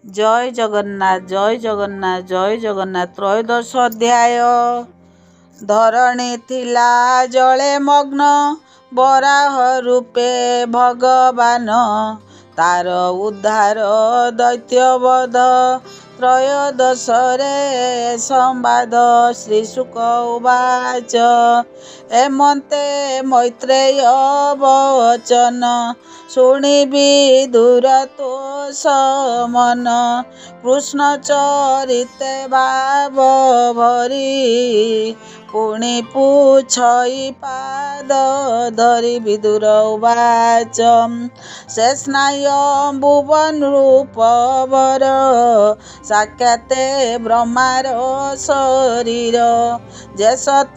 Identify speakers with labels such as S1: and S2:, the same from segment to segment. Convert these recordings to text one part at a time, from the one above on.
S1: जय जगन्नाथ जय जगन्नाथ जय जगन्नाथ। त्रयोदश अध्याय। धरणी थिला जले मग्न बराह रूपे भगवान, तार उद्धार दैत्यवध त्रयोदश रे संवाद। श्रीशुक उवाच एमन्ते मैत्रेय वचन, शुणिबि दूरतोष मन। कृष्ण चरिते भाव भरी, पुणी पूछई पाद धरी। विदुर उवाच शेषनाय भुवन रूप वर, साक्षाते ब्रह्मार शरीर। जे सत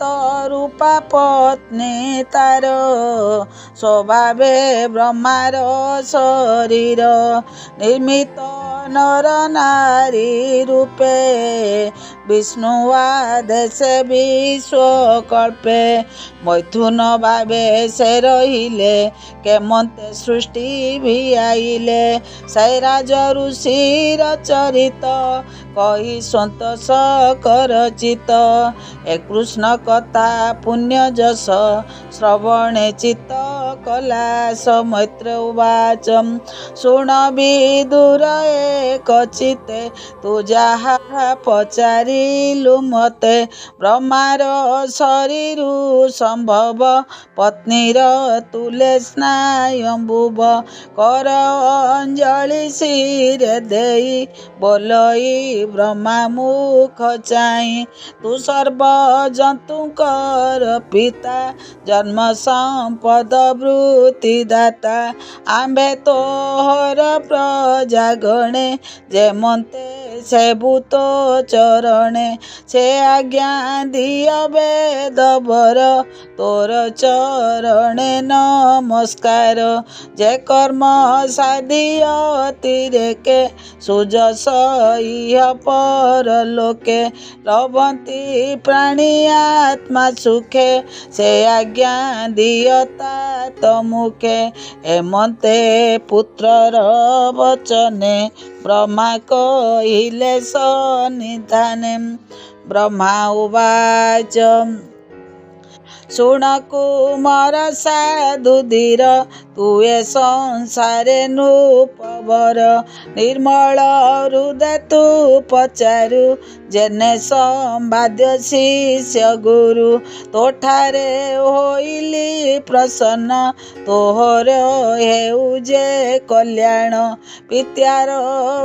S1: रूपा पत्नी तार, स्वभावे ब्रह्मार शरीर। निर्मित नर नारी रूपे, विष्णुआदेशे विश्वकल्पे। मैथुन भावे से रहिले, केमन्ते सृष्टि भियाइले। से राज ऋषिर चरित, कही सन्तोष करचित। ए कृष्ण कथा पुण्य जस, श्रवणे चित्त कलास। मैत्र उवाच शुण विदुर एक चित्ते, तू जाहा पचारिलु मते। ब्रह्मार शरीरु संभव, पत्नीर तुले स्नायम्भुव। कर अंजलि शिरे देई, बोलई ब्रह्मा मुख चाहि। तू सर्व जंतुकर पिता, जन्म संपद वृत्ति दाता। आंबे तोहर प्रजा गणे, जेमन्ते सेवुत चरणे। से आज्ञा दिय वेद वर, तोर चरणे नमस्कार। जे कर्म साधिय तिरेके, सुजस इह परलोके। लभन्ति प्राणी आत्मा सुखे, से आज्ञा दियता तमुखे। एमन्ते पुत्रर वचने, ब्रह्मा कहिले सन्निधाने। ब्रह्मा उवाच शुण कुमार साधु धीर, तू ए संसारे नृपवर। निर्मल हृदय तू पचारु, जेने संवाद्य शिष्य गुरु। तोठारे होइली प्रसन्न, तोहर हेउ जे कल्याण। पित्यार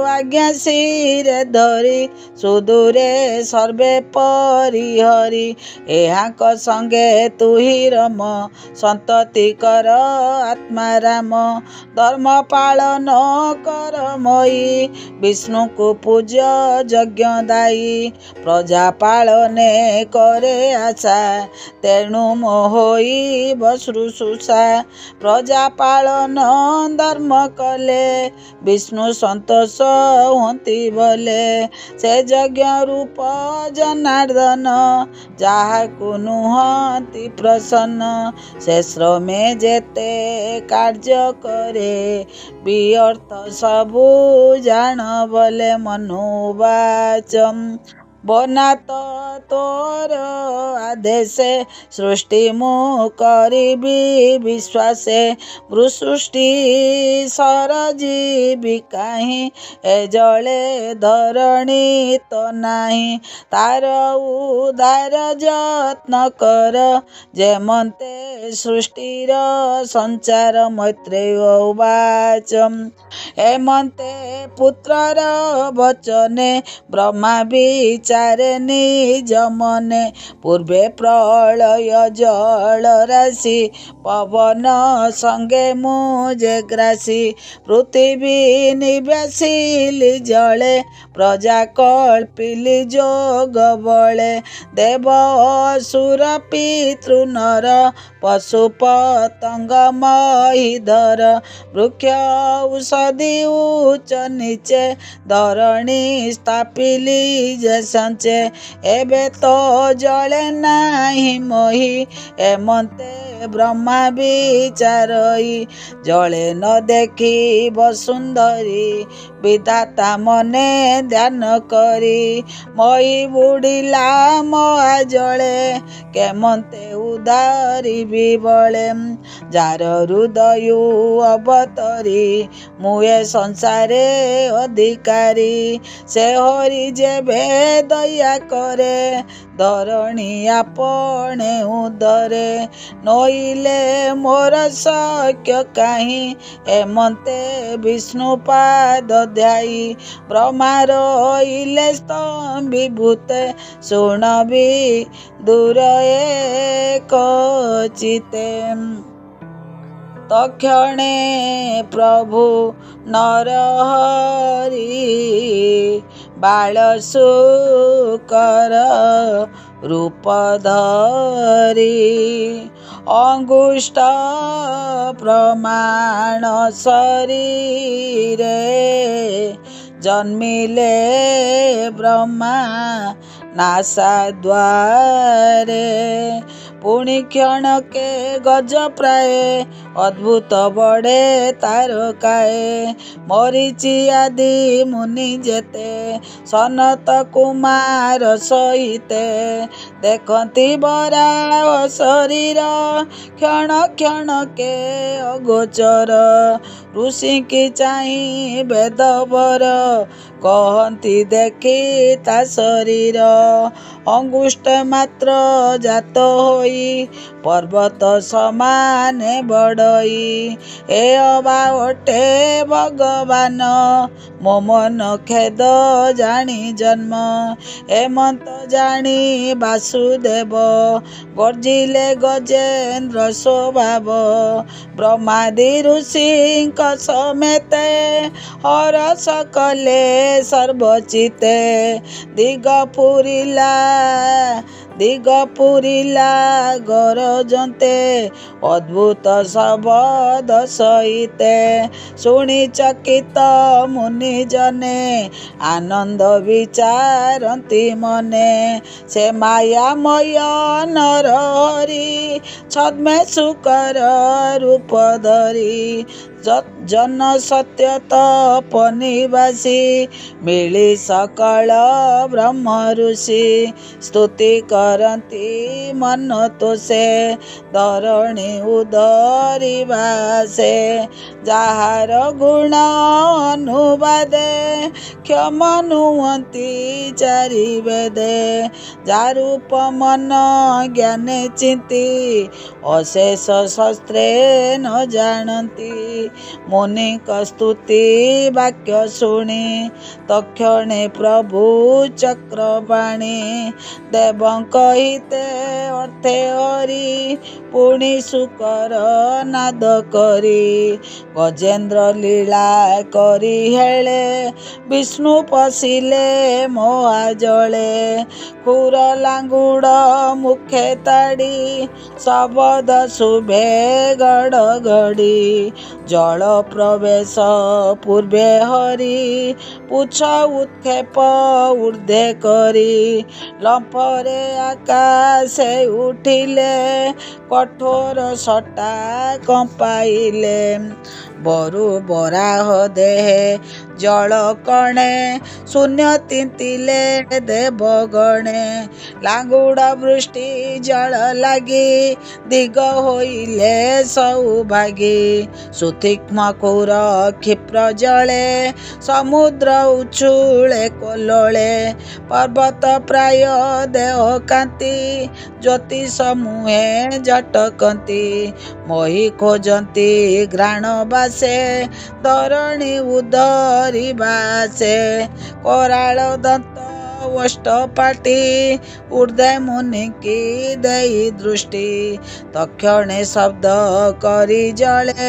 S1: आज्ञा शिरे धरी, सुदूरे सर्वे परिहरी। एहाक संगे तू ही रम, संतति कर आत्मा राम। धर्म पालन कर मई, विष्णु को पूज्य यज्ञ दायी। प्रजा पालने करे आशा, तेणु मोहई बश्रुषुषा। प्रजा पालन धर्म कले, विष्णु सन्तोष हुंती बोले। से यज्ञ रूप जनार्दन, जाहाकु नुहंती प्रसन्न। से श्रमे जेते कार्य करे, व्यर्थ सबु जान बोले। मनुवाच बनात तोर आदेशे, सृष्टि मु करिबि विश्वासे। भृसृष्टि सरजीवी काहि, ए जले धरणी तो नाही। तार उद्धार यत्न कर, जेमन्ते सृष्टिर संचार। मैत्रेय उवाच एमन्ते पुत्रर वचने, ब्रह्मा विचारे निज मने। पूर्वे प्रलय जल राशि, पवन संगे मुझे ग्रासी। पृथ्वी निवासिली जले, प्रजा कल्पिली जोग बले। देव असुर पितृ नर, पशु पतंग महीधर। वृक्ष औषधि उच्च नीचे, धरणी स्थापिली जैसा। ଚଞ୍ଚେ ଏବେ ତ ଜଳେ ନାହିଁ ମହି ଏମନ୍ତେ ବ୍ରହ୍ମା ବିଚାରଇ ଜଳେ ନ ଦେଖି ବସୁନ୍ଧରୀ ବିଧାତା ମନେ ଧ୍ୟାନ କରି ମହି ବୁଡ଼ିଲା ମହା ଜଳେ କେମନ୍ତେ ଉଦାରିବି ବଳେ ଯାର ହୃଦୟ ଅବତରୀ ମୁଁ ଏ ସଂସାରେ ଅଧିକାରୀ ସେ ହରି ଯେବେ ଦୟା କରେ ଧରଣୀ ଆପणे ଉଦରେ ନଇଲେ ମୋର ଶକ୍ୟ କାହିଁ ଏମନ୍ତେ ବିଷ୍ଣୁ ପାଦ ଧ୍ୟାଇ ବ୍ରହ୍ମା ରହିଲେ ସ୍ତମ୍ଭୀଭୂତେ ଶୁଣବି ଦୂର ଏକ ଚିତେ ତକ୍ଷଣେ ପ୍ରଭୁ ନରହରି ବାଳ ଶୁକର ରୂପ ଧରି ଅଙ୍ଗୁଷ୍ଠ ପ୍ରମାଣ ଶରୀରେ ଜନ୍ମିଲେ ବ୍ରହ୍ମା ନାସା ଦ୍ୱାରେ ପୁଣି କ୍ଷଣକେ ଗଜ ପ୍ରାୟ ଅଦ୍ଭୁତ ବଢ଼େ ତାରକାଏ ମରିଚି ଆଦି ମୁନି ଯେତେ ସନତ କୁମାର ସହିତେ ଦେଖନ୍ତି ବରାହ ଶରୀର କ୍ଷଣ କ୍ଷଣକେ ଅଗୋଚର ଋଷିଙ୍କି ଚାହିଁ ବେଦବର କହନ୍ତି ଦେଖି ତା ଶରୀର ଅଙ୍ଗୁଷ୍ଠ ମାତ୍ର ଜାତ ହୋଇ ପର୍ବତ ସମାନେ ବଡ଼ଇ ଏ ଅବା ଅଟେ ଭଗବାନ ମୋ ମନ ଖେଦ ଜାଣି ଜନ୍ମ ଏମନ୍ତ ଜାଣି ବାସୁଦେବ ଗର୍ଜିଲେ ଗଜେନ୍ଦ୍ର ସ୍ୱଭାବ ବ୍ରହ୍ମାଦି ଋଷିଙ୍କ ସମେତେ ହରସ କଲେ ସର୍ବଚିତେ ଦିଗ ପୁରିଲା ଗରଜନ୍ତେ ଅଦ୍ଭୁତ ଶବଦ ସହିତେ ଶୁଣି ଚକିତ ମୁନି ଜନେ ଆନନ୍ଦ ବିଚାରନ୍ତି ମନେ ସେ ମାୟାମୟ ନରହରି ଛଦ୍ମେ ଶୁକର ରୂପ ଧରି ଜନ ସତ୍ୟ ତପନିବାସୀ ମିଳି ସକଳ ବ୍ରହ୍ମ ଋଷି ସ୍ତୁତି କରନ୍ତି ମନ ତୋଷେ ଧରଣୀ ଉଦରିବା ସେ ଯାହାର ଗୁଣ ଅନୁବାଦେ କ୍ଷମ ନୁହନ୍ତି ଚାରି ବେଦେ ଯାରୂପ ମନ ଜ୍ଞାନେ ଚିନ୍ତି ଅଶେଷ ଶସ୍ତ୍ରେ ନ ଜାଣନ୍ତି ମୁନିଙ୍କ ସ୍ତୁତି ବାକ୍ୟ ଶୁଣି ତକ୍ଷଣେ ପ୍ରଭୁ ଚକ୍ରବାଣୀ ଦେବଙ୍କ ହିତେ ଅର୍ଥେ ହରି ପୁଣି ଶୁକର ନାଦ କରି ଗଜେନ୍ଦ୍ର ଲୀଳା କରି ହେଳେ ବିଷ୍ଣୁ ପଶିଲେ ମହାଜଳେ ଖୁର ଲାଙ୍ଗୁଡ଼ ମୁଖେ ତାଡ଼ି ଶବଦ ଶୁଭେ ଗଡ଼ ଗଡ଼ି ଜଳ ପ୍ରବେଶ ପୂର୍ବେ ହରି ପୁଛ ଉତ୍କ୍ଷେପ ଊର୍ଦ୍ଧ୍ୱେ କରି ଲମ୍ଫରେ ଆକାଶେ ଉଠିଲେ କଠୋର ସଟା କମ୍ପାଇଲେ ବରୁ ବରାହ ଦେହେ ଜଳ କଣେ ଶୂନ୍ୟ ତିନ୍ତିଲେ ଦେବଗଣେ ଲାଙ୍ଗୁଡ଼ ବୃଷ୍ଟି ଜଳ ଲାଗି ଦିଗ ହୋଇଲେ ସୌଭାଗୀ ସୁତୀକ୍ଷ୍ମ କୁର କ୍ଷିପ୍ର ଜଳେ ସମୁଦ୍ର ଉଛୁଳେ କୋଲଳେ ପର୍ବତ ପ୍ରାୟ ଦେହ କାନ୍ତି ଜ୍ୟୋତି ସମୂହେ ଜଟକନ୍ତି ମହି ଖୋଜନ୍ତି ଘ୍ରାଣ ବାସେ ଧରଣୀ ଉଦରିବା ସେ କରାଳ ଦନ୍ତ ଓଷ୍ଠପାଟି ଊର୍ଦ୍ଧ୍ୱେ ମୁନିକି ଦେଇ ଦୃଷ୍ଟି ତକ୍ଷଣେ ଶବ୍ଦ କରି ଜଳେ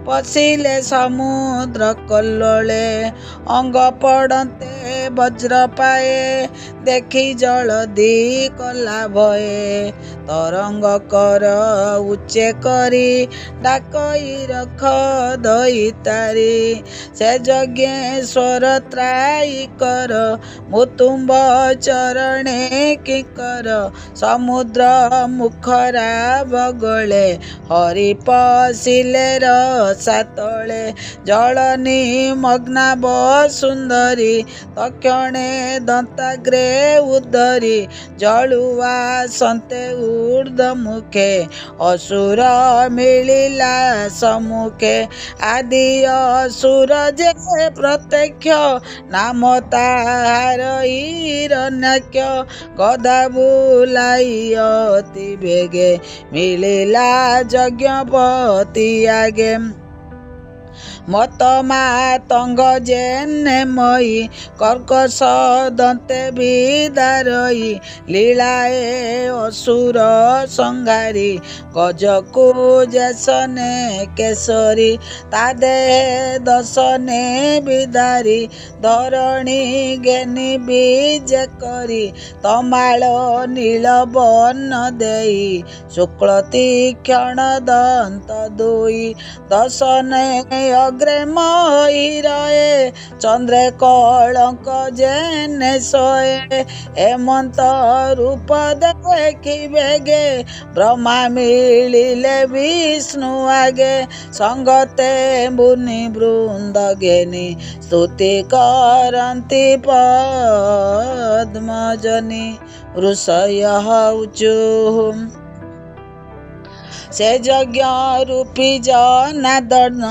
S1: ପଶିଲେ ସମୁଦ୍ର କଲ୍ଲୋଳେ ଅଙ୍ଗ ପଡ଼ନ୍ତେ ବଜ୍ର ପାଏ, ଦେଖି ଜଳଦି କଲା ଭଏ। ତରଙ୍ଗ କର ଉଚ୍ଚେ କରି, ଡାକଇ ରଖ ଦଇତାରି। ସେ ଯଜ୍ଞେଶ୍ୱର ତ୍ରାଇ କର, ମୁତୁମ୍ବ ଚରଣେ କିଙ୍କର। ସମୁଦ୍ର ମୁଖରା ବଗଳେ, ହରି ପଶିଲେ ରସାତଳେ। ଜଳ ନିମଗ୍ନାବ ସୁନ୍ଦରୀ, ତକ୍ଷଣେ ଦନ୍ତାଗ୍ରେ ଉଦରୀ। ଜଳୁଆ ସନ୍ତେ ଊର୍ଦ୍ଧ୍ୱମୁଖେ, ଅସୁର ମିଳିଲା ସମ୍ମୁଖେ। ଆଦି ଅସୁର ଯେ ପ୍ରତ୍ୟକ୍ଷ, ନାମ ତାହାର ହିରଣ୍ୟାକ୍ଷ। ଗଦା ବୁଲାଇ ଅତି ବେଗେ, ମିଳିଲା ଯଜ୍ଞପତି ଆଗେ। ମତ ମାତଙ୍ଗ ଯେନେ ମଇ, କର୍କଶ ଦନ୍ତେ ବିଦାରଇ। ଲୀଳାଏ ଅସୁର ସଂହାରି, ଗଜକୁ ଯେସନେ କେଶରୀ। ତା ଦେହେ ଦଶନେ ବିଦାରି, ଧରଣୀ ଘେନି ବିଜେ କରି। ତମାଳ ନୀଳ ବର୍ଣ୍ଣ ଦେଇ, ଶୁକ୍ଳ ତୀକ୍ଷଣ ଦନ୍ତ ଦୁଇ। ଦଶନେ ଅଗ୍ରେ ମୟୂରଏ, ଚନ୍ଦ୍ରେ କଳଙ୍କ ଯେନେ ଶୋଏ। ହେମନ୍ତ ରୂପ ଦେଖି ବେଗେ, ବ୍ରହ୍ମା ମିଳିଲେ ବିଷ୍ଣୁ ଆଗେ। ସଙ୍ଗତେ ମୁନି ବୃନ୍ଦ ଘେନି, ସ୍ତୁତି କରନ୍ତି ପଦ୍ମଜନି। ଋଷୟଃ ଉଚୁଃ। ସେ ଯଜ୍ଞ ରୂପୀ ଜନାର୍ଦ୍ଦନ,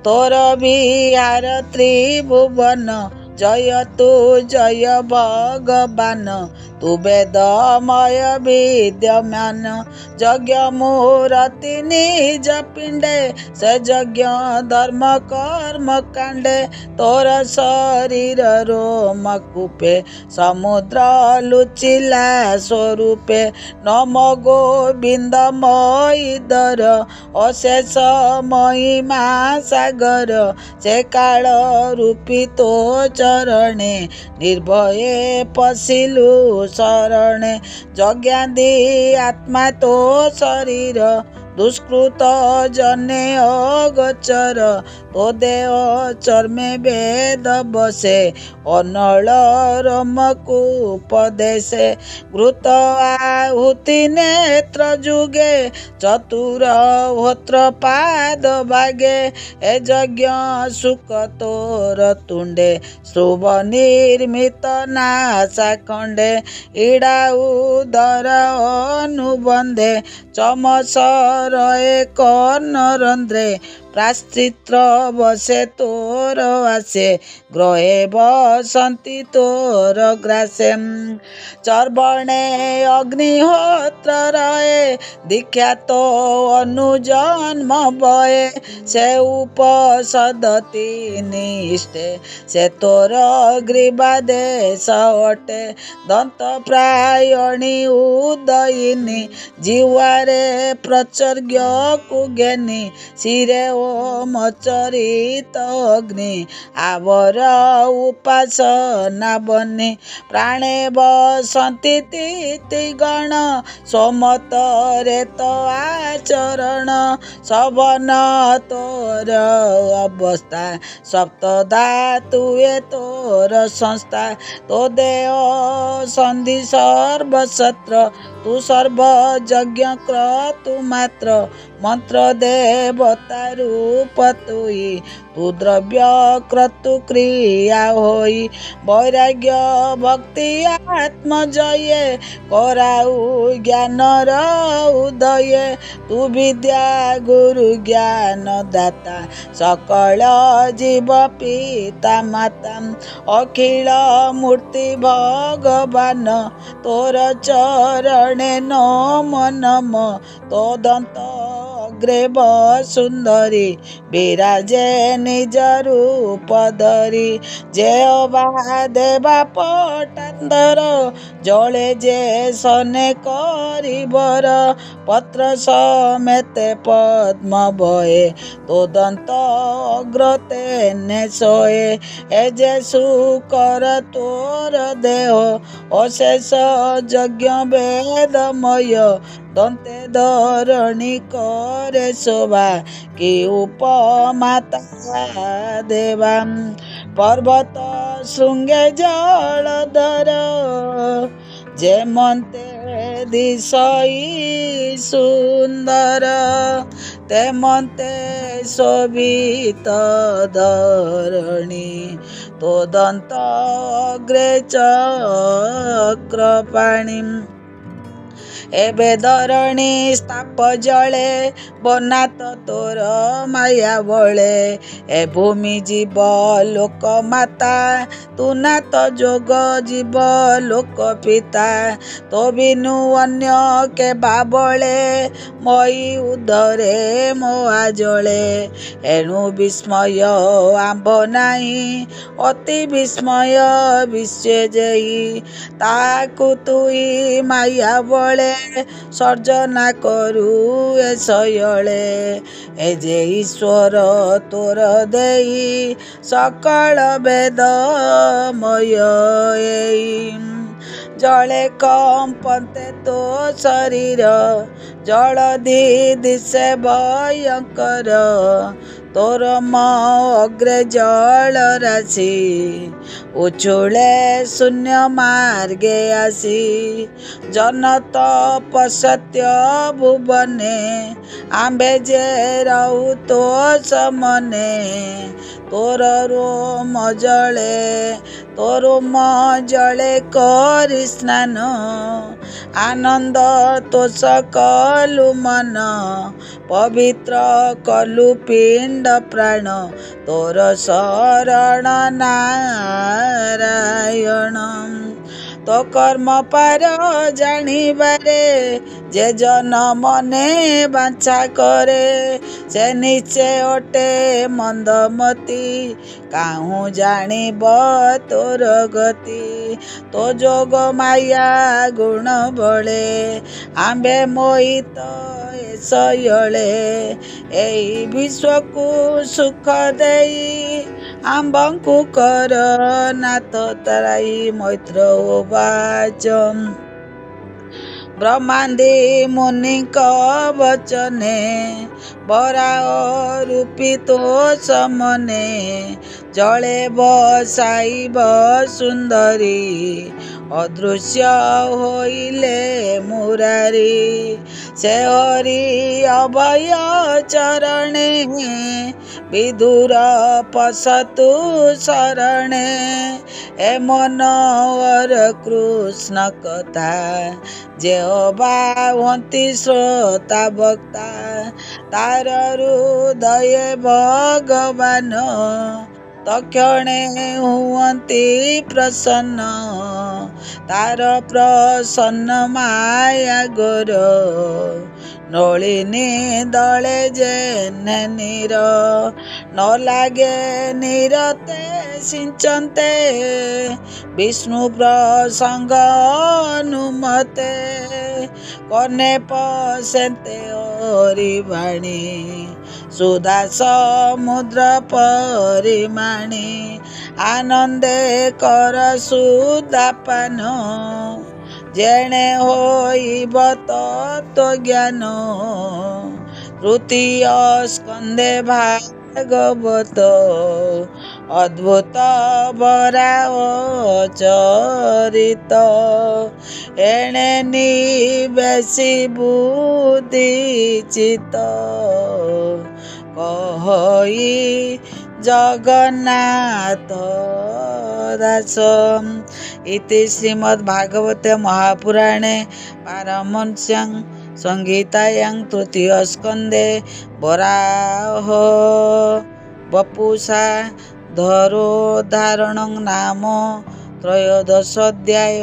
S1: ତୋର ବିହାର ତ୍ରିଭୁବନ। ଜୟତୁ ଜୟ ଭଗବାନ, ତୁ ବେଦମୟ ବିଦ୍ୟମାନ। ଯଜ୍ଞ ମୂରତି ନିଜ ପିଣ୍ଡେ, ସେ ଯଜ୍ଞ ଧର୍ମ କର୍ମ କାଣ୍ଡେ। ତୋର ଶରୀର ରୋମ କୂପେ, ସମୁଦ୍ର ଲୁଚିଲା ସ୍ୱରୂପେ। ନମ ଗୋବିନ୍ଦ ମୟୀଧର, ଅଶେଷ ମହିମା ସାଗର। ସେ କାଳ ରୂପୀ ତୋ ଚରଣେ, ନିର୍ଭୟେ ପଶିଲୁ ଶରଣେ। ଯଜ୍ଞାଦି ଆତ୍ମା ତୋ ଶରୀର, ଦୁଷ୍କୃତ ଜନେ ଅଗୋଚର। ତୋ ଦେହ ଚର୍ମେ ବେଦ ବସେ, ଅନଳ ରୋମକୁ ଉପଦେଶେ। ଘୃତ ଆହୁତି ନେତ୍ର ଯୁଗେ, ଚତୁର ହୋତ୍ର ପାଦ ଭାଗେ। ଏ ଯଜ୍ଞ ଶୁକ ତୋର ତୁଣ୍ଡେ, ଶୁଭ ନିର୍ମିତ ନାସା ଖଣ୍ଡେ। ଇଡ଼ା ଉଦର ଅନୁବନ୍ଧେ, ଚମସ ରହେ କର୍ଣ୍ଣରନ୍ଧ୍ରେ। ପ୍ରାଶ୍ଚିତ୍ର ବସେ ତୋର ଆସେ, ଗ୍ରହେ ବସନ୍ତି ତୋର ଗ୍ରାସେ। ଚର୍ବଣେ ଅଗ୍ନିହୋତ୍ର ରହେ, ଦୀକ୍ଷା ତୋ ଅନୁଜନ୍ମ ବହେ। ସେ ଉପସଦ ତିନିଷ୍ଟେ, ସେ ତୋର ଗ୍ରୀବା ଦେଶ ଅଟେ। ଦନ୍ତ ପ୍ରାୟଣୀ ଉଦୟିନୀ, ଜିହ୍ୱାରେ ପ୍ରଚର୍ଯ୍ୟକୁ ଘେନି। ଶିରେ ଓମ ଚରିତ ଅଗ୍ନି, ଆବର ଉପାସନା ବହ୍ନି। ପ୍ରାଣେ ବସନ୍ତି ତିଥିଗଣ, ସୋମତରେ ତ ଆଚରଣ। ସବନ ତୋର ଅବସ୍ଥା, ସପ୍ତ ଧାତୁଏ ତୋର ସଂସ୍ଥା। ତୋ ଦେହ ସନ୍ଧି ସର୍ବସତ୍ର, ତୁ ସର୍ବ ଯଜ୍ଞ କ୍ରତୁ ମାତ୍ର। ମନ୍ତ୍ର ଦେବତା ରୂପ ତୁଇ, ତୁ ଦ୍ରବ୍ୟ କ୍ରତୁ କ୍ରିୟା ହୋଇ। ବୈରାଗ୍ୟ ଭକ୍ତି ଆତ୍ମଜୟେ, କରାଉ ଜ୍ଞାନର ଉଦୟେ। ତୁ ବିଦ୍ୟା ଗୁରୁ ଜ୍ଞାନ ଦାତା, ସକଳ ଜୀବ ପିତା ମାତା। ଅଖିଳ ମୂର୍ତ୍ତି ଭଗବାନ, ତୋର ଚରଣେ ନମ ନମ। ତୋ ଦନ୍ତ ଅଗ୍ରେ ବସୁନ୍ଧରୀ ବିରାଜେ ନିଜ ରୂପ ଧରି। ଯେହୋବା ଦେବା ପଟାନ୍ତର ଜଳେ ଯେ ସନେ କରିବର। ପତ୍ର ସমেতে পদ্ম বয়ে তোদন্ত অগ্রতে নেশয়ে। এ যে শুকর তোর দেহ অশেষ যজ্ঞ বেদময়। দন্তে ধরণী করে শোভা কি উপমা তাহা দেবা। পর্বত শৃঙ্গে জলধর যেমন্তে দিশই সুন্দর। তেমন্তে শোভিত ধরণী তোদন্ত অগ্রে চক্রপাণি। ଏବେ ଧରଣୀ ସ୍ଥାପ ଜଳେ ବନାତ ତୋର ମାୟା ବଳେ। ଏ ଭୂମି ଜୀବ ଲୋକ ମାତା ତୁ ନାଥ ଯୋଗ ଜୀବ ଲୋକ ପିତା। ତୋ ବିନୁ ଅନ୍ୟ କେବା ବଳେ ମଇ ଉଦରେ ମୋଆ ଜଳେ। ଏଣୁ ବିସ୍ମୟ ଆମ୍ଭ ନାହିଁ ଅତି ବିସ୍ମୟ ବିଶ୍ୱେ ଯେଇ। ତାକୁ ତୁଇ ମାୟା ବଳେ ସର୍ଜନା କରୁ ଏ ଶୟଳେ। ଏ ଯେ ଈଶ୍ୱର ତୋର ଦେଇ ସକଳ ବେଦମୟ ଏଇ। ଜଳେ କମ୍ପନ୍ତେ ତୋ ଶରୀର ଜଳଧି ଦିଶେ ଭୟଙ୍କର। ତୋର ଅଗ୍ରେ ଜଳ ରାଶି ଉଛୁଳେ ଶୂନ୍ୟ ମାର୍ଗେ ଆସି। ଜନ ତପସ୍ୟ ଭୁବନେ ଆମ୍ଭେ ଯେ ରହୁ ତୋ ସମନେ। ତୋର ରୋମ ଜଳେ ତୋର ଜଳେ କରି ସ୍ନାନ। ଆନନ୍ଦ ତୋଷ କଲୁ ମନ ପବିତ୍ର କଲୁ ପିଣ୍ଡ ପ୍ରାଣ। ତୋର ଶରଣ ନାରାୟଣ। ତୋ କର୍ମ ପାର ଜାଣିବାରେ ଯେ ଜନ ମନେ ବାଞ୍ଛା କରେ। ସେ ନିଶ୍ଚେ ଅଟେ ମନ୍ଦମତି କାହୁଁ ଜାଣିବ ତୋର ଗତି। ତୋ ଯୋଗ ମାୟା ଗୁଣ ବଳେ ଆମ୍ଭେ ମୋହିତ ଏ ଶୟଳେ। ଏଇ ବିଶ୍ୱକୁ ସୁଖ ଦେଇ ଆମ୍ଭଙ୍କୁ କର ନାଥ ତ୍ରାଇ। ମୈତ୍ର ଉବାଚ ବ୍ରହ୍ମାଦି ମୁନିଙ୍କ ବଚନେ ବରାହ ରୂପୀ ତୋ ସମନେ। ଜଳେ ବସାଇବ ସୁନ୍ଦରୀ ଅଦୃଶ୍ୟ ହୋଇଲେ ମୁରାରୀ। ସେ ହରି ଅଭୟ ଚରଣେ ବିଧୁର ପଶତୁ ଶରଣେ। ଏ ମନୋହର କୃଷ୍ଣ କଥା ଯେହୋବା ହୁଅନ୍ତି ଶ୍ରୋତା ବକ୍ତା। ତାର ହୃଦୟ ଭଗବାନ ତକ୍ଷଣେ ହୁଅନ୍ତି ପ୍ରସନ୍ନ। ତାର ପ୍ରସନ୍ନ ମାୟା ଗୋର ନଳିନୀ ଦଳେ ଯେନେ ନୀର। ନ ଲାଗେ ନିରତେ ସିଞ୍ଚନ୍ତେ ବିଷ୍ଣୁ ପ୍ରସଙ୍ଗ ଅନୁମତେ। କନେ ପଶେନ୍ତେ ହରି ବାଣୀ ସୁଧା ସମୁଦ୍ର ପରିମାଣୀ। ଆନନ୍ଦେ କର ସୁଦାପାନ ଯେଣେ ହୋଇବ ତତ୍ତ୍ୱ ଜ୍ଞାନ। ତୃତୀୟ ସ୍କନ୍ଧେ ଭାଗବତ ଅଦ୍ଭୁତ ବରାହ ଚରିତ। ଏଣେ ନିବେଶି ବୁଦ୍ଧି ଚିତ କହଇ ଜଗନ୍ନାଥ ଦାସ। ଇତି ଶ୍ରୀମଦ୍ଭାଗବତେ ମହାପୁରାଣେ ପାରମହଂସ୍ୟାଂ ସଂହିତାୟାଂ ତୃତୀୟ ସ୍କନ୍ଧେ ବରାହ ବପୁଷା ଧରୋଧାରଣ ନାମ त्रयोदश अध्याय।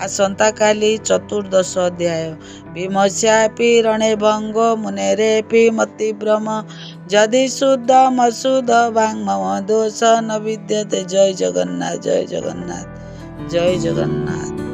S1: आसंता काली चतुर्दश अध्याय। विमस्यापि रणे भंगो मुनेरेपि मतिभ्रम यदि शुद्धमशुद्ध वाङ्मम दोष न विद्यते। जय जगन्नाथ, जय जगन्नाथ, जय जगन्नाथ।